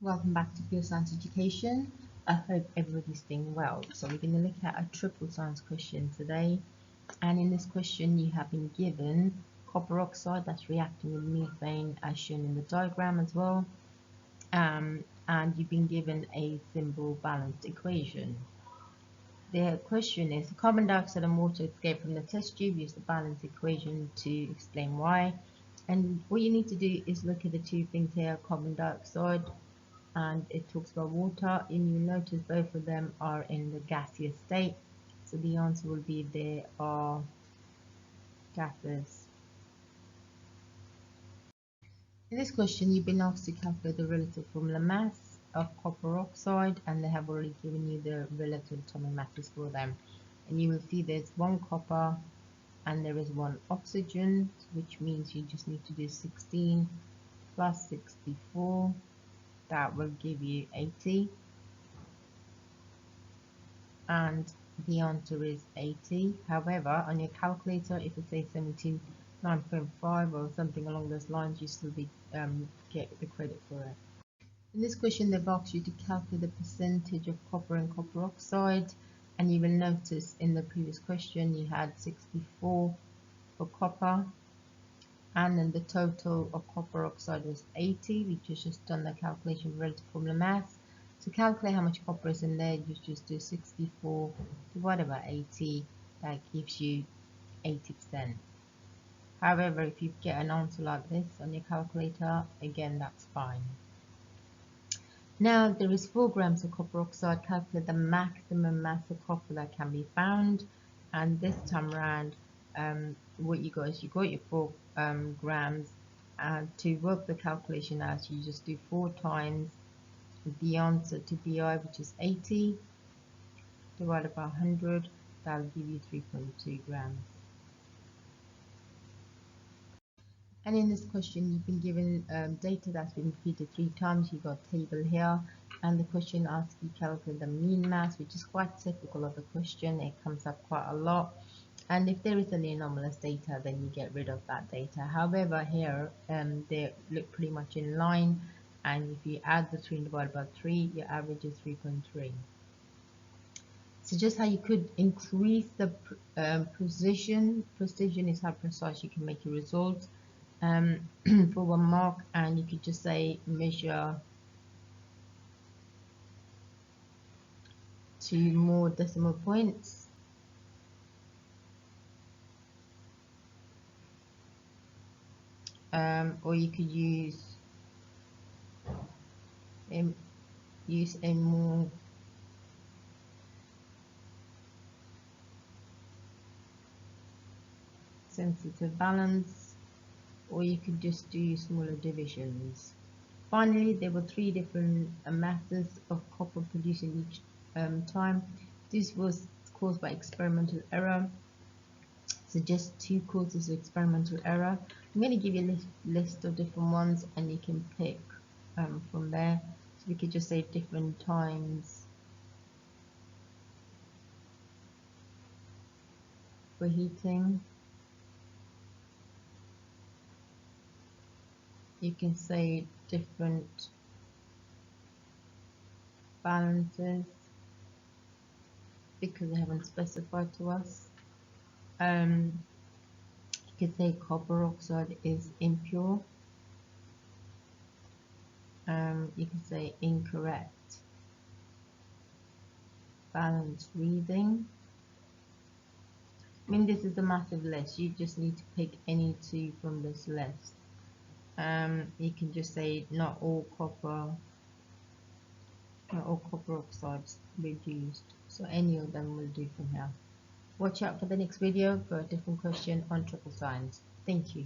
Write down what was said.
Welcome back to Pure Science Education. I hope everybody's doing well. So we're going to look at a triple science question today. And in this question you have been given copper oxide that's reacting with methane as shown in the diagram as well. And you've been given a simple balanced equation. The question is carbon dioxide and water escape from the test tube. Use the balanced equation to explain why. And what you need to do is look at the two things here, carbon dioxide and it talks about water, and you notice both of them are in the gaseous state, so the answer will be they are gases. In this question you've been asked to calculate the relative formula mass of copper oxide, and they have already given you the relative atomic masses for them, and you will see there's one copper and there is one oxygen, which means you just need to do 16 plus 64. That will give you 80, and the answer is 80. However, on your calculator, if it says 79.5 or something along those lines, you still get the credit for it. In this question, they've asked you to calculate the percentage of copper and copper oxide, and you will notice in the previous question you had 64 for copper, and then the total of copper oxide was 80. We just done the calculation of relative formula mass. To calculate how much copper is in there, you just do 64 divided by 80. That gives you 80%. However, if you get an answer like this on your calculator, again, that's fine. Now, there is 4 grams of copper oxide. Calculate the maximum mass of copper that can be found. And this time around, what you got is you got your 4 grams, and to work the calculation out you just do 4 times the answer to BI, which is 80, divided by 100. That'll give you 3.2 grams. And in this question you've been given data that's been repeated 3 times. You've got a table here, and the question asks you calculate the mean mass, which is quite typical of the question. It comes up quite a lot. And if there is any anomalous data, then you get rid of that data. However, here they look pretty much in line, and if you add the 3 and divide by 3, your average is 3.3. So just how you could increase the precision. Precision is how precise you can make your results for 1 mark, and you could just say measure to more decimal points. Or you could use a more sensitive balance, or you could just do smaller divisions. Finally, there were 3 different masses of copper produced in each time. This was caused by experimental error. So just 2 causes of experimental error. I'm going to give you a list of different ones, and you can pick from there. So we could just say different times for heating. You can say different balances because they haven't specified to us. You could say copper oxide is impure. You can say incorrect balance reading. I mean, this is a massive list. You just need to pick any 2 from this list. You can just say not all copper oxides reduced. So any of them will do from here. Watch out for the next video for a different question on triple science. Thank you.